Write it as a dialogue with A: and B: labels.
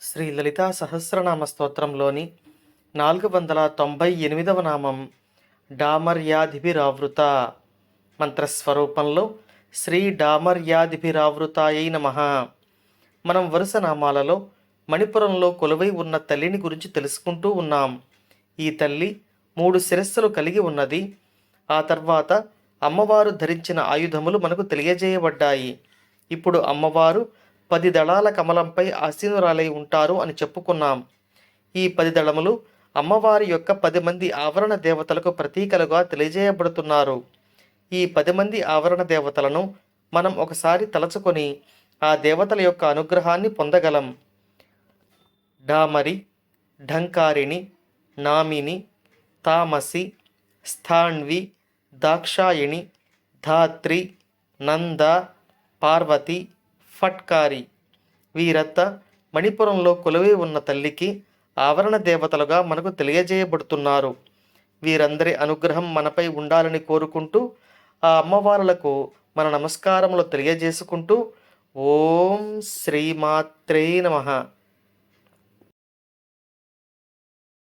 A: శ్రీ లలితా సహస్రనామ స్తోత్రంలోని 498వ నామం డామర్యాధిభిరావృత. మంత్రస్వరూపంలో శ్రీ డామర్యాధిభిరావృతాయై నమః. మనం వరుస నామాలలో మణిపురంలో కొలువై ఉన్న తల్లిని గురించి తెలుసుకుంటూ ఉన్నాం. ఈ తల్లి 3 శిరస్సులు కలిగి ఉన్నది. ఆ తర్వాత అమ్మవారు ధరించిన ఆయుధములు మనకు తెలియజేయబడ్డాయి. ఇప్పుడు అమ్మవారు 10 దళాల కమలంపై ఆసీనురాలై ఉంటారు అని చెప్పుకున్నాం. ఈ 10 దళములు అమ్మవారి యొక్క 10 మంది ఆవరణ దేవతలకు ప్రతీకలుగా తెలియజేయబడుతున్నారు. ఈ 10 మంది ఆవరణ దేవతలను మనం ఒకసారి తలచుకొని ఆ దేవతల యొక్క అనుగ్రహాన్ని పొందగలం. డామరి, ఢంకారిణి, నామిని, తామసి, స్థాణ్వి, దాక్షాయిణి, ధాత్రి, నంద, పార్వతి, ఫట్కారి. వీరంతా మణిపురంలో కొలువై ఉన్న తల్లికి ఆవరణ దేవతలుగా మనకు తెలియజేయబడుతున్నారు. వీరందరి అనుగ్రహం మనపై ఉండాలని కోరుకుంటూ ఆ అమ్మవారులకు మన నమస్కారములు తెలియజేసుకుంటూ ఓం శ్రీమాత్రే నమః.